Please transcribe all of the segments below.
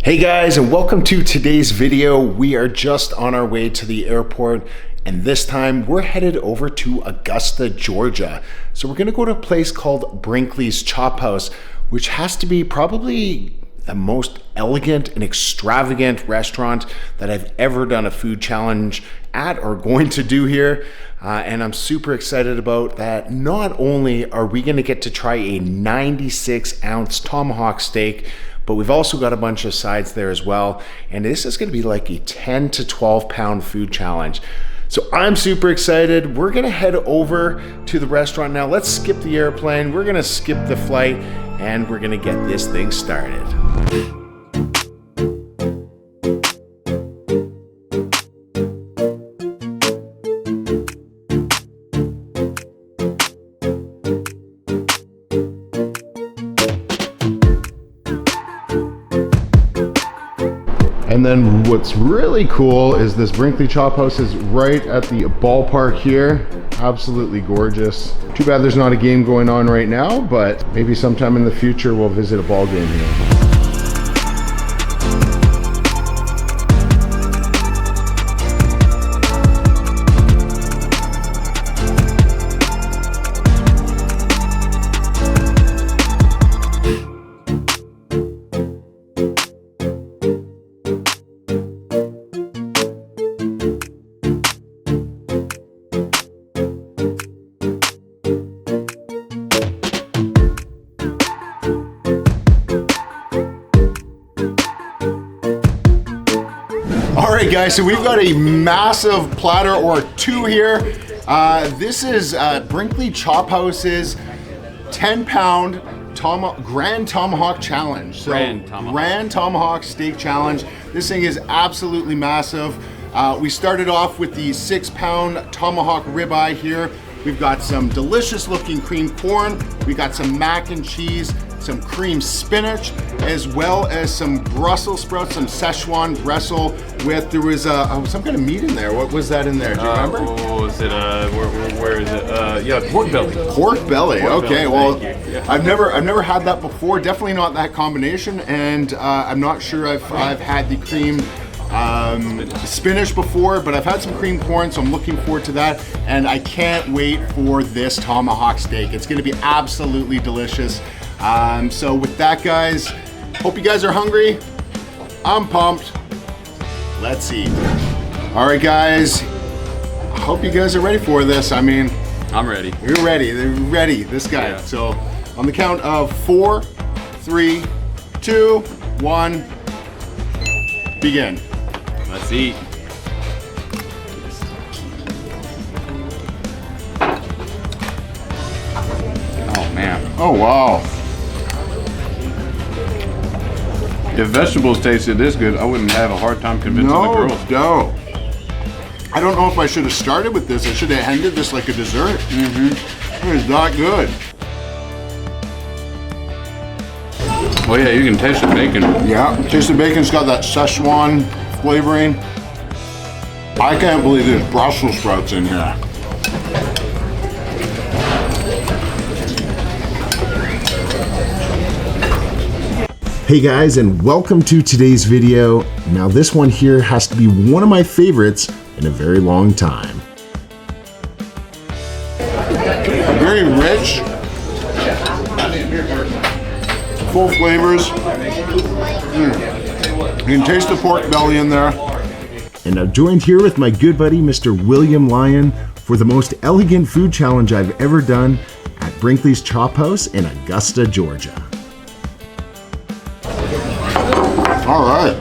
Hey guys, and welcome to today's video. We are just on our way to the airport, and this time we're headed over to Augusta, Georgia. So we're gonna go to a place called Brinkley's Chophouse, which has to be probably the most elegant and extravagant restaurant that I've ever done a food challenge at or going to do here. And I'm super excited about that. Not only are we gonna get to try a 96-ounce tomahawk steak, but we've also got a bunch of sides there as well. And this is gonna be like a 10 to 12 pound food challenge. So I'm super excited. We're gonna head over to the restaurant now. Let's skip the airplane. We're gonna skip the flight and we're gonna get this thing started. And then what's really cool is this Brinkley Chophouse is right at the ballpark here. Absolutely gorgeous. Too bad there's not a game going on right now, but maybe sometime in the future we'll visit a ball game here. All right, guys, so we've got a massive platter or two here. This is Brinkley Chophouse's 10-pound Grand Tomahawk Challenge. So Grand Tomahawk Steak Challenge. This thing is absolutely massive. We started off with the 6-pound Tomahawk ribeye here. We've got some delicious looking cream corn. We got some mac and cheese, some cream spinach, as well as some Brussels sprouts, some Szechuan Brussels with, there was some kind of meat in there. What was that in there? Do you remember? Oh, is it, where is it? Yeah, pork belly. Pork belly, okay. Belly. Well, Yeah. I've never had that before. Definitely not that combination, and I'm not sure I've had the cream spinach before, but I've had some cream corn, so I'm looking forward to that, and I can't wait for this tomahawk steak. It's gonna be absolutely delicious. So with that, guys, hope you guys are hungry. I'm pumped. Let's eat. All right, guys, I hope you guys are ready for this. I mean, I'm ready. You're ready. They're ready, this guy. Yeah. So on the count of 4, 3, 2, 1, begin. Let's eat. Oh, man. Oh, wow. If vegetables tasted this good, I wouldn't have a hard time convincing the girls. No. I don't know if I should have started with this. I should have ended this like a dessert. Mm-hmm. It is not good. Oh yeah, you can taste the bacon. Yeah, taste the bacon's got that Szechuan flavoring. I can't believe there's Brussels sprouts in here. Hey guys, and welcome to today's video. Now this one here has to be one of my favorites in a very long time. Very rich, full flavors. You can taste the pork belly in there. And I'm joined here with my good buddy, Mr. William Lyon, for the most elegant food challenge I've ever done at Brinkley's Chophouse in Augusta, Georgia. All right.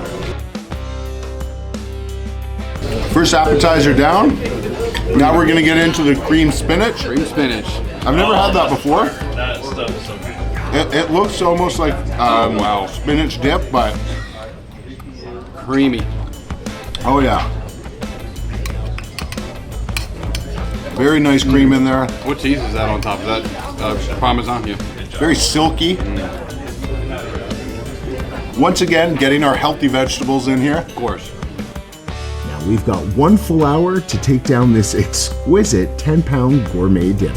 First appetizer down. Now we're gonna get into the cream spinach. Cream spinach. I've never had that before. That stuff is so good. It looks almost like wow. spinach dip, but Creamy. oh yeah. Very nice cream in there. What cheese is that on top of that? Parmesan? Yeah. Very silky. Once again, getting our healthy vegetables in here. Of course. Now we've got 1 full hour to take down this exquisite 10-pound gourmet dinner.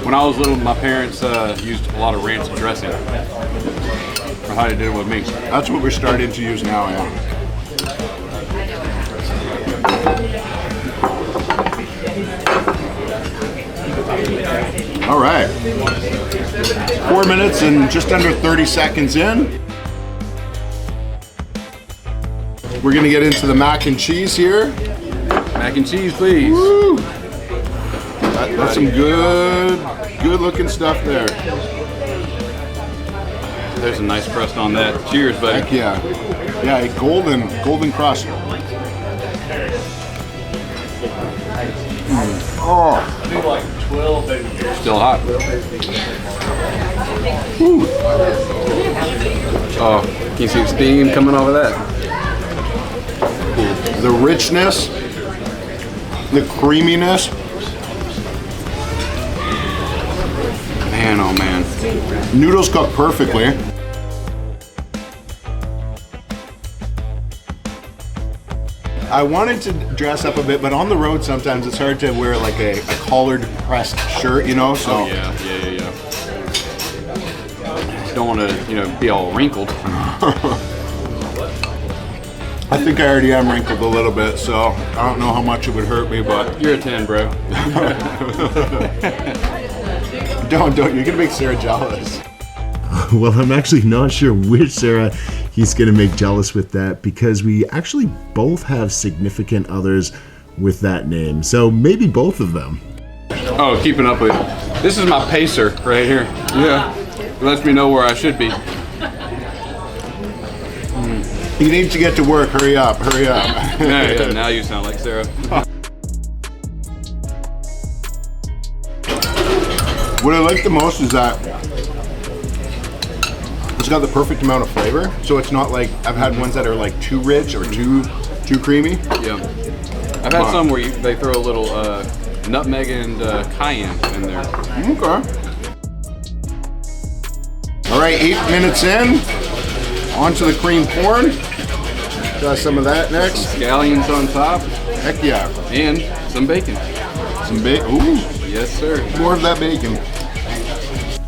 When I was little, my parents used a lot of ranch dressing. or how they did it with me. That's what we're starting to use now, yeah. All right. 4 minutes and just under 30 seconds in. We're gonna get into the mac and cheese here. Mac and cheese, please. Woo! That's some good looking stuff there. There's a nice crust on that. Cheers, buddy. Heck yeah. Yeah, a golden crust. Oh. Still hot. Woo. Oh, can you see the steam coming off of that? The richness, the creaminess. Man, oh man. Noodles cook perfectly. I wanted to dress up a bit, but on the road sometimes it's hard to wear like a collared pressed shirt, you know? So Oh yeah. Don't want to, be all wrinkled. I think I already am wrinkled a little bit, so I don't know how much it would hurt me, but You're a 10, bro. don't. You're gonna make Sarah jealous. Well, I'm actually not sure which Sarah he's going to make jealous with that, because we actually both have significant others with that name. So maybe both of them. Oh, keeping up with it. This is my pacer right here. Yeah. It lets me know where I should be. You need to get to work. Hurry up. Yeah, now you sound like Sarah. What I like the most is that it's got the perfect amount of flavor. So it's not like I've had ones that are like too rich or too creamy. Yeah. I've had some where they throw a little nutmeg and cayenne in there. Okay. All right, 8 minutes in. Onto the cream corn. Got some of that next. Scallions on top. Heck yeah. And some bacon. Some bacon. Ooh, Yes, sir. more of that bacon.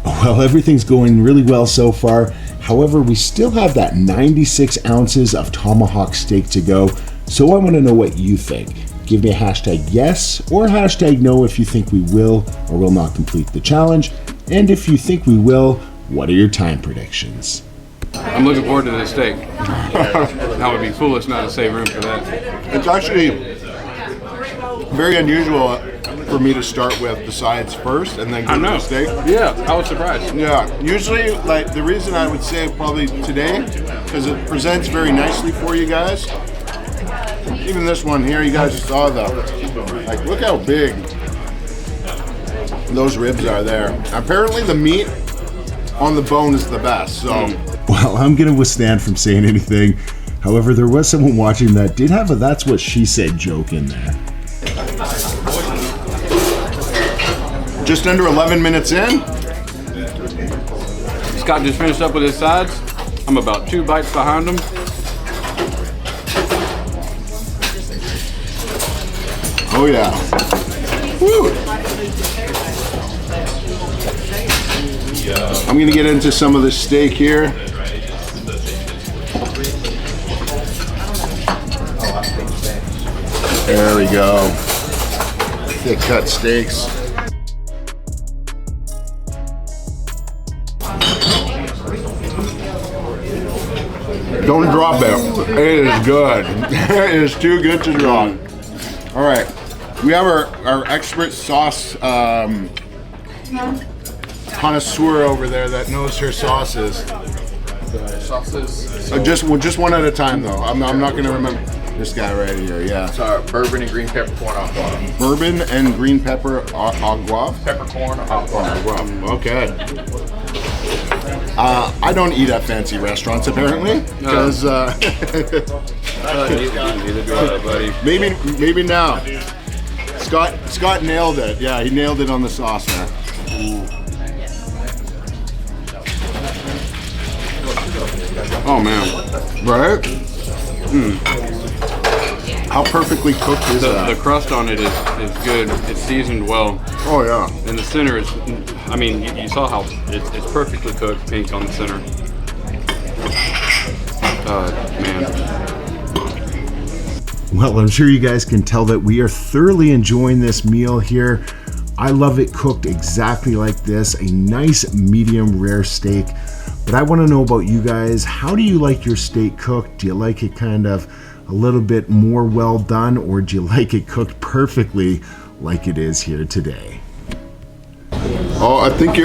Well, everything's going really well so far. However, we still have that 96 ounces of Tomahawk steak to go. So I want to know what you think. Give me a hashtag yes or hashtag no if you think we will or will not complete the challenge. And if you think we will, what are your time predictions? I'm looking forward to this steak. That would be foolish not to save room for that. It's actually very unusual for me to start with the sides first and then go to the steak. Yeah, I was surprised. Yeah, usually, like, the reason I would say probably today, because it presents very nicely for you guys. Even this one here, you guys just saw like, look how big those ribs are there. Apparently the meat on the bone is the best, so. Well, I'm going to withstand from saying anything. However, there was someone watching that did have a "that's what she said" joke in there. Just under 11 minutes in. Scott just finished up with his sides. I'm about 2 bites behind him. Oh yeah. Woo! I'm gonna get into some of this steak here. There we go. Thick cut steaks. Don't drop it. It is good. It is too good to drop. All right. We have our expert sauce connoisseur over there that knows her sauces. Just one at a time though. I'm not going to remember this guy right here. Yeah. It's our bourbon and green peppercorn au poivre. Bourbon and green pepper au poivre. Peppercorn au poivre. Okay. I don't eat at fancy restaurants apparently, because Neither do I, buddy. maybe now. Scott nailed it. Yeah, he nailed it on the sauce there. Oh man. Right? How perfectly cooked is that? The crust on it is good. It's seasoned well. Oh yeah. And the center is, I mean, you saw how it's perfectly cooked, pink on the center. Man. Well, I'm sure you guys can tell that we are thoroughly enjoying this meal here. I love it cooked exactly like this, a nice medium rare steak. But I want to know about you guys. How do you like your steak cooked? Do you like it kind of a little bit more well done, or do you like it cooked perfectly like it is here today? Oh, I think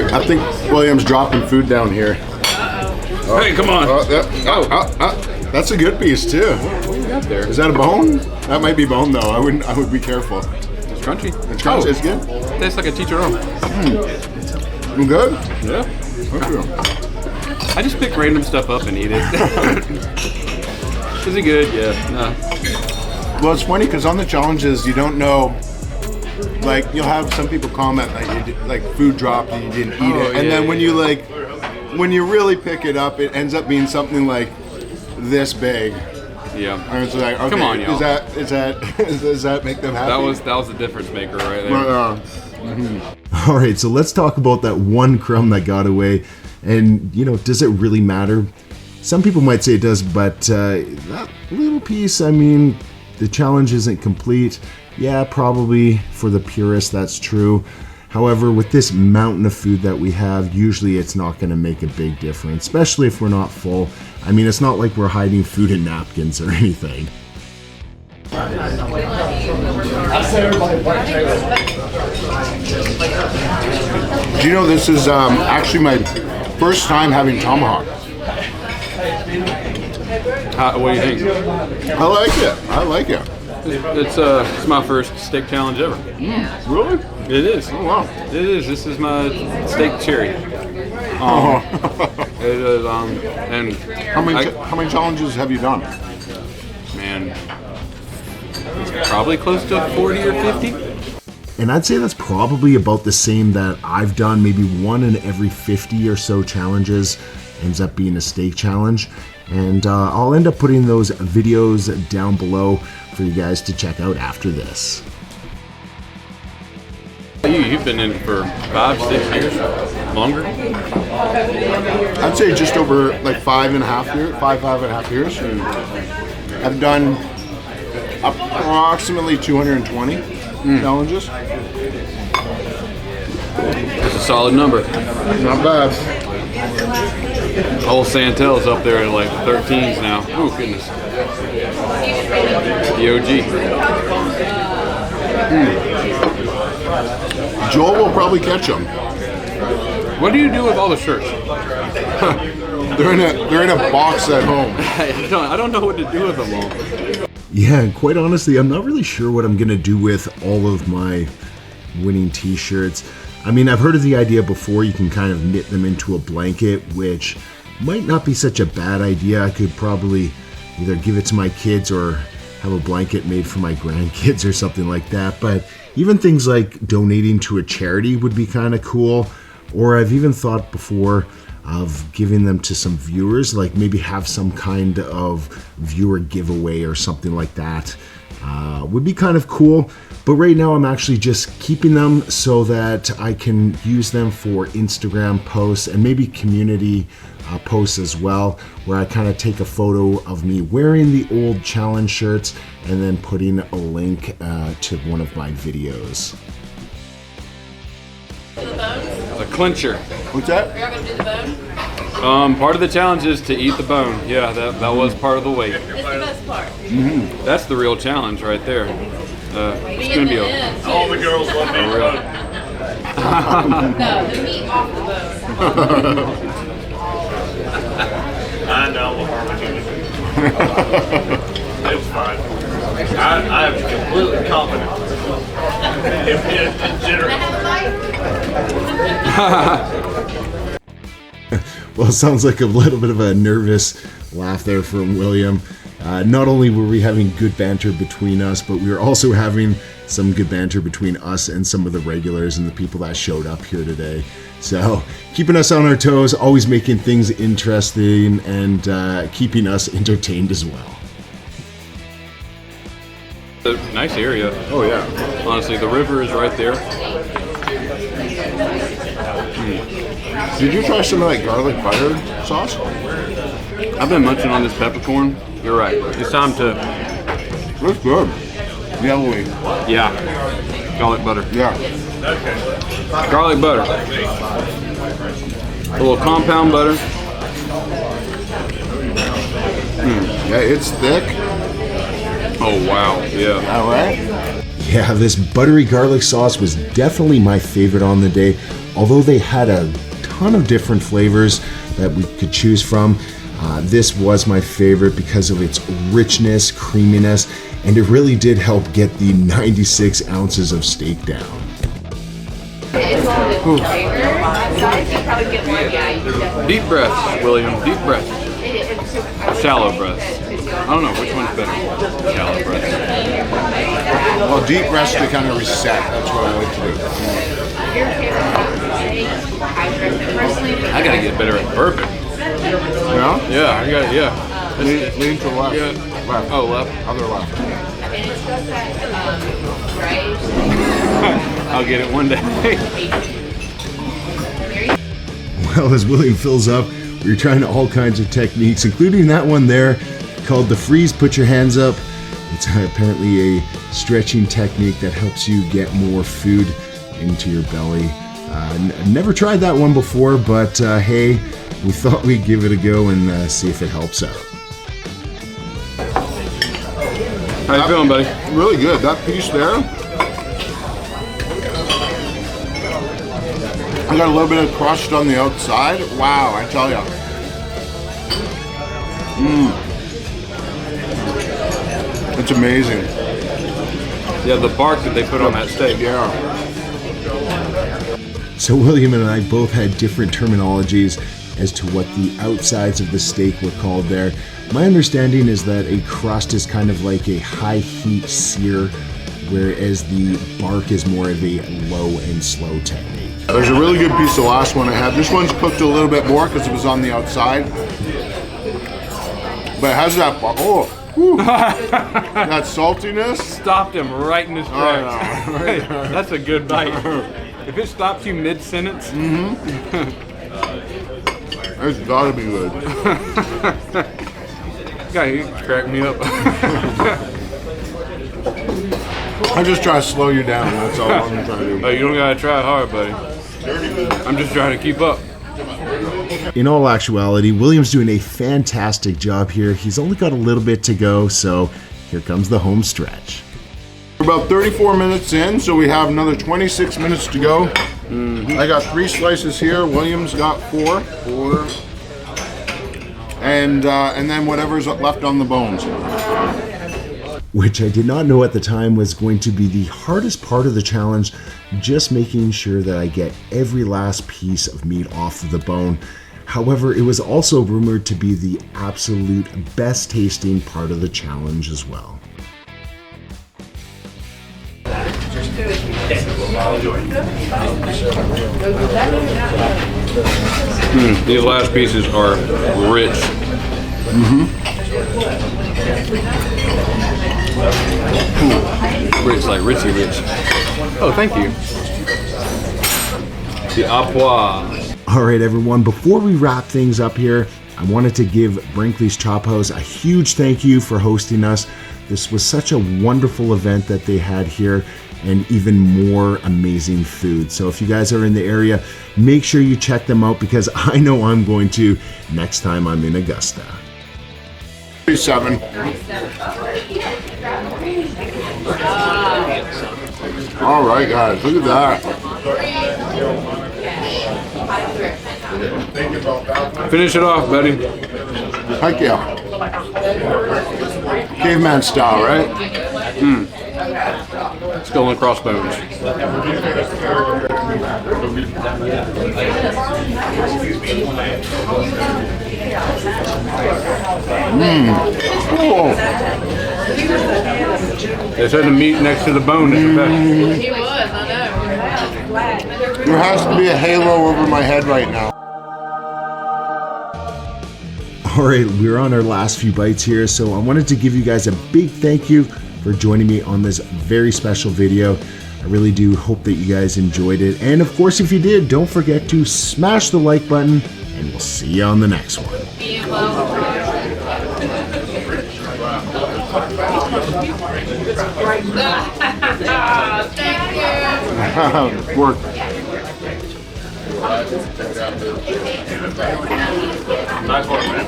William's dropping food down here. Hey, come on. That's a good piece too. What do you got there? Is that a bone? That might be bone though. I would be careful. It's crunchy. It's crunchy. It's good. Tastes like a chicharron. You good? Yeah. Okay. I just pick random stuff up and eat it. Is it good? Yeah. No. Well, it's funny because on the challenges you don't know. Like you'll have some people comment like food dropped and you didn't eat it, and then when you really pick it up, it ends up being something like this big. Yeah. And it's like, okay, come on, y'all. Does that make them happy? That was the difference maker right there. All right, so let's talk about that one crumb that got away. And, you know, does it really matter? Some people might say it does, but that little piece, I mean, the challenge isn't complete. Yeah, probably for the purist, that's true. However, with this mountain of food that we have, usually it's not going to make a big difference, especially if we're not full. I mean, it's not like we're hiding food in napkins or anything. Do you know this is actually my first time having Tomahawk? What do you think? I like it. It's my first steak challenge ever. Really? It is. Oh wow. It is. This is my steak cherry. It is. And How many challenges have you done? man, it's probably close to 40 or 50. And I'd say that's probably about the same that I've done. Maybe one in every 50 or so challenges ends up being a steak challenge. And I'll end up putting those videos down below for you guys to check out after this. You've been in for 5-6 years, longer. I'd say just over like 5.5 years. I've done approximately 220 challenges. That's a solid number. Not bad. Old Santel's up there at like 13s now. Oh goodness. The OG. Joel will probably catch them. What do you do with all the shirts? They're in a box at home. I don't know what to do with them all. Yeah, and quite honestly, I'm not really sure what I'm gonna do with all of my winning t-shirts. I mean, I've heard of the idea before. You can kind of knit them into a blanket, which might not be such a bad idea. I could probably either give it to my kids or have a blanket made for my grandkids or something like that. But even things like donating to a charity would be kind of cool. Or I've even thought before of giving them to some viewers, like maybe have some kind of viewer giveaway or something like that. Would be kind of cool. But right now I'm actually just keeping them so that I can use them for Instagram posts and maybe community posts as well, where I kind of take a photo of me wearing the old challenge shirts and then putting a link to one of my videos. The clincher. What's that? You're not gonna do the bone? Part of the challenge is to eat the bone. Yeah, that was part of the weight. It's the best part. That's the real challenge right there. It's gonna be All the girls love me. No, the meat off the bone. I know. It's fine. I'm completely confident. If it's degenerate. Well, it sounds like a little bit of a nervous laugh there from William. Not only were we having good banter between us, but we were also having some good banter between us and some of the regulars and the people that showed up here today. So keeping us on our toes, always making things interesting, and keeping us entertained as well. a nice area. Oh yeah. Honestly, the river is right there. Did you try some of that garlic butter sauce? I've been munching on this peppercorn. You're right. It's time to. Looks good. Yellowy. Yeah. Garlic butter. Yeah. Garlic butter. A little compound butter. Yeah, it's thick. Oh wow. Yeah. All right. Yeah, this buttery garlic sauce was definitely my favorite on the day, although they had a ton of different flavors that we could choose from. This was my favorite because of its richness, creaminess, and it really did help get the 96 ounces of steak down. Deep breaths, William. Deep breaths. Shallow breaths. I don't know which one's better. Shallow breaths. Well, deep breaths to kind of reset. That's what I like to do. I gotta get better at burping. Yeah? Yeah, I got it. Yeah. Lean to the left. Yeah. Left. Oh, left. Other left. I'll get it one day. Well, as William fills up, we're trying all kinds of techniques, including that one there called the freeze, put your hands up. It's apparently a stretching technique that helps you get more food into your belly. Never tried that one before, but hey, we thought we'd give it a go and see if it helps out. How you feeling, buddy? Really good. That piece there. I got a little bit of crust on the outside. Wow, I tell you. It's amazing. Yeah, the bark that they put on that steak. Yeah. So William and I both had different terminologies as to what the outsides of the steak were called there. My understanding is that a crust is kind of like a high heat sear, whereas the bark is more of a low and slow technique. There's a really good piece of the last one I had. This one's cooked a little bit more because it was on the outside. But it has that, that saltiness. Stopped him right in his tracks. Oh, no. Hey, that's a good bite. If it stops you mid-sentence, It's gotta be good. guy crack me up. I'm just trying to slow you down. That's all I'm trying to do. Oh, you don't gotta try hard, buddy. I'm just trying to keep up. In all actuality, William's doing a fantastic job here. He's only got a little bit to go, so here comes the home stretch. We're about 34 minutes in, so we have another 26 minutes to go. I got 3 slices here. William's got 4. And then whatever's left on the bones. Which I did not know at the time was going to be the hardest part of the challenge, just making sure that I get every last piece of meat off of the bone. However, it was also rumored to be the absolute best tasting part of the challenge as well. These last pieces are rich. Rich, like Richie Rich. Oh, thank you. The Apois. All right, everyone, before we wrap things up here, I wanted to give Brinkley's Chophouse a huge thank you for hosting us. This was such a wonderful event that they had here, and even more amazing food. So if you guys are in the area, make sure you check them out, because I know I'm going to next time I'm in Augusta. 37. All right, guys, look at that. Finish it off, buddy. Heck yeah. Caveman style, right? Skull and crossbones. Cool. They said the meat next to the bone is the best. He was, I know. There has to be a halo over my head right now. All right, we're on our last few bites here, so I wanted to give you guys a big thank you for joining me on this very special video. I really do hope that you guys enjoyed it. And of course, if you did, don't forget to smash the like button, and we'll see you on the next one. Being low. Thank you. Work. Nice work, man.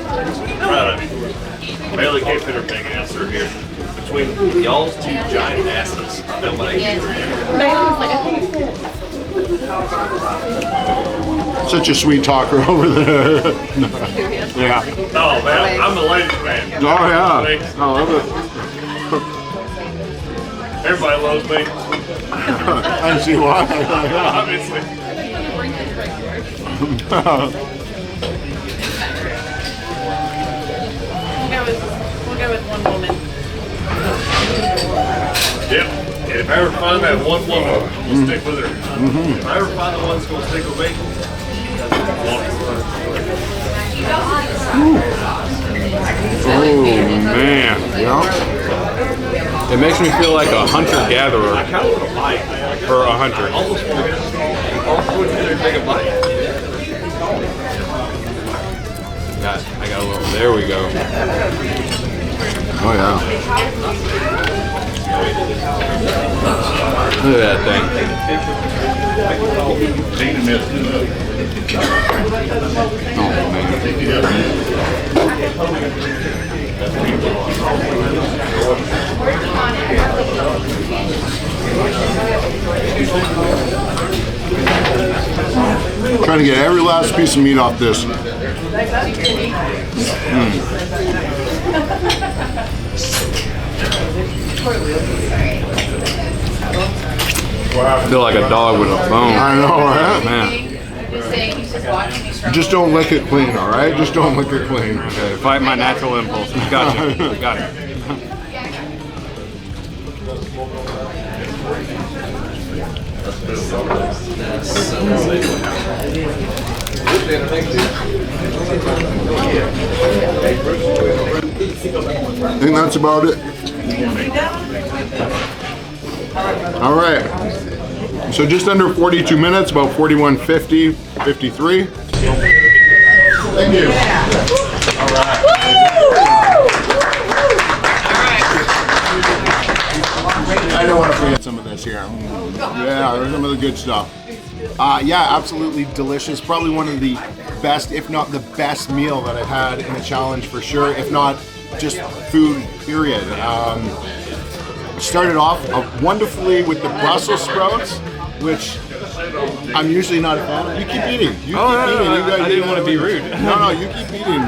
Proud of you. Bailey can't put her big answer here. Between y'all's two giant asses, nobody can Such a sweet talker over there. Yeah. Oh, man, I'm a ladies man. Oh, yeah. I love it. Everybody loves me, I see why. obviously. We'll go with one woman. Yep. And if I ever find that one woman, we'll stick with her. If I ever find the one that's gonna stick with me, Oh man. Yeah. It makes me feel like a hunter-gatherer I kind of want to bite. for a hunter. Almost take a bite. I got a little. There we go. Oh, yeah. Look at that thing. Oh man. Trying to get every last piece of meat off this. I feel like a dog with a bone. I know, right? Man. Just don't lick it clean, all right? Just don't lick it clean. Okay, fight my natural impulse. Gotcha. Got it. I think that's about it. All right. So just under 42 minutes, about 41:50, 53. Thank you. I don't want to forget some of this here. Yeah, there's some of the good stuff. Yeah, absolutely delicious. Probably one of the best, if not the best meal that I've had in the challenge for sure, if not just food, period. Started off wonderfully with the Brussels sprouts, which I'm usually not a fan of. You keep eating. You keep eating. I didn't want to be rude. No, you keep eating.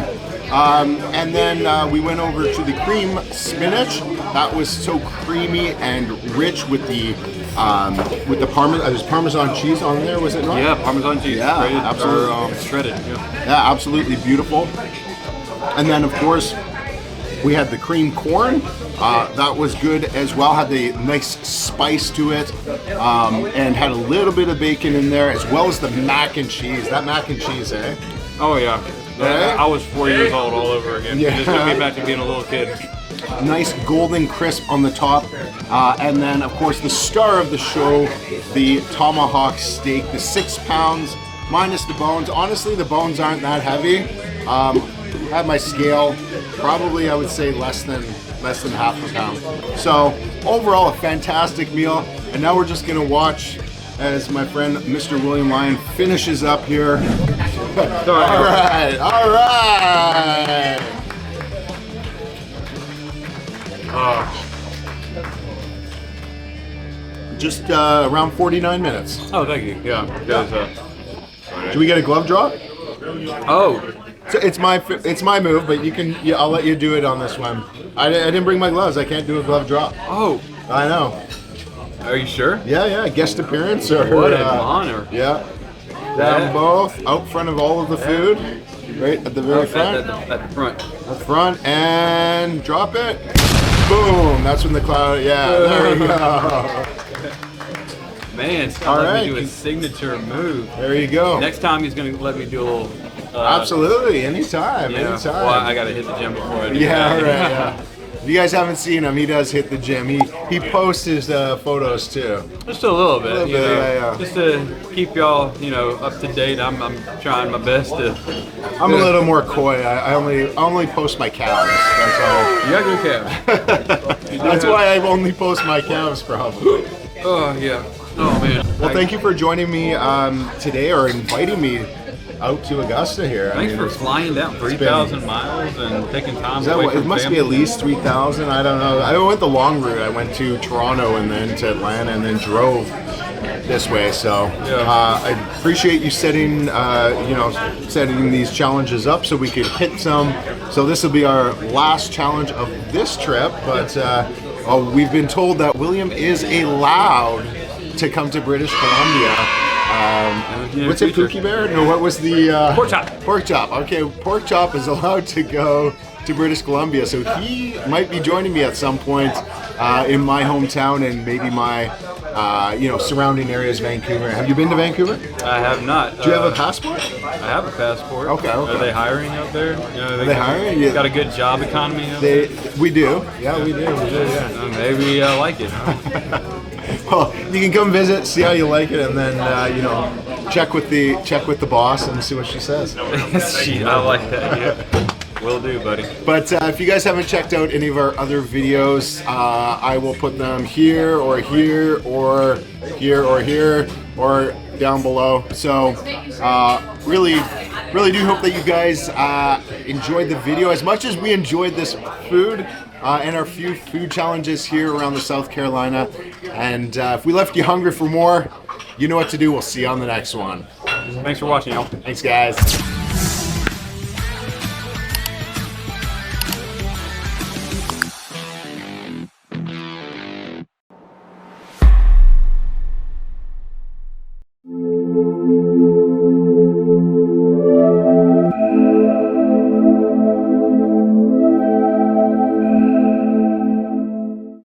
And then we went over to the cream spinach. That was so creamy and rich with the parmesan. There's Parmesan cheese on there, was it not? Yeah, Parmesan cheese. Yeah, Grated, absolutely. or, shredded. Yeah. Yeah, absolutely beautiful. And then of course we had the cream corn. That was good as well. Had the nice spice to it, and had a little bit of bacon in there, as well as the mac and cheese. That mac and cheese, eh? Oh yeah. Right? I was 4 years old all over again. Yeah. It just took me back to being a little kid. Nice golden crisp on the top, and then of course the star of the show, the Tomahawk steak, the 6 pounds minus the bones. Honestly, the bones aren't that heavy. Had my scale, probably I would say less than half a pound. So overall, a fantastic meal. And now we're just gonna watch as my friend Mr. William Lyon finishes up here. All right. Just around 49 minutes. Oh, thank you. Yeah. Because, Do we get a glove drop? oh, So it's my move, but you can. Yeah, I'll let you do it on this one. I didn't bring my gloves. I can't do a glove drop. oh. I know. Are you sure? Yeah. Guest appearance or What an honor. yeah. Them both out front of all of the food, right at the very front. At the front. Up front and drop it. Boom! That's when the cloud. Yeah, there we go. Man, it's All gonna let right. me do a signature move. There you go. Next time he's gonna let me do a little. Absolutely, anytime, Yeah. anytime. Well, I gotta hit the gym before I do Yeah, that. right. Yeah. If you guys haven't seen him, he does hit the gym. He posts his photos too. Just a little bit, you know, yeah. just to keep y'all, you know, up to date. I'm trying my best to. I'm a little more coy. I only post my calves. That's all. You got good calves. That's why I only post my calves, probably. Oh yeah. Oh man. Well, thank you for joining me today, or inviting me out to Augusta here. Thanks for flying down 3,000 miles and taking time away from it must be family. at least 3,000. I don't know. I went the long route. I went to Toronto and then to Atlanta and then drove this way. So I appreciate you setting these challenges up so we could hit some. So this will be our last challenge of this trip. But we've been told that William is allowed to come to British Columbia. What's it, Pookie Bear? No, what was the... Pork chop. Pork chop. Okay, Pork Chop is allowed to go to British Columbia, so he might be joining me at some point in my hometown and maybe my, surrounding areas, Vancouver. Have you been to Vancouver? I have not. Do you have a passport? I have a passport. Okay. Are they hiring out there? You know, Are they hiring? Yeah. Got a good job economy out there? We do. Yeah, we do. Yeah. Maybe I like it. Huh? Well, you can come visit, see how you like it, and then check with the boss and see what she says. I like that. Yeah. Will do, buddy. But if you guys haven't checked out any of our other videos, I will put them here or here or here or here or down below. So really do hope that you guys enjoyed the video as much as we enjoyed this food. And our few food challenges here around the South Carolina. And if we left you hungry for more, you know what to do. We'll see you on the next one. Thanks for watching, y'all. Thanks, guys.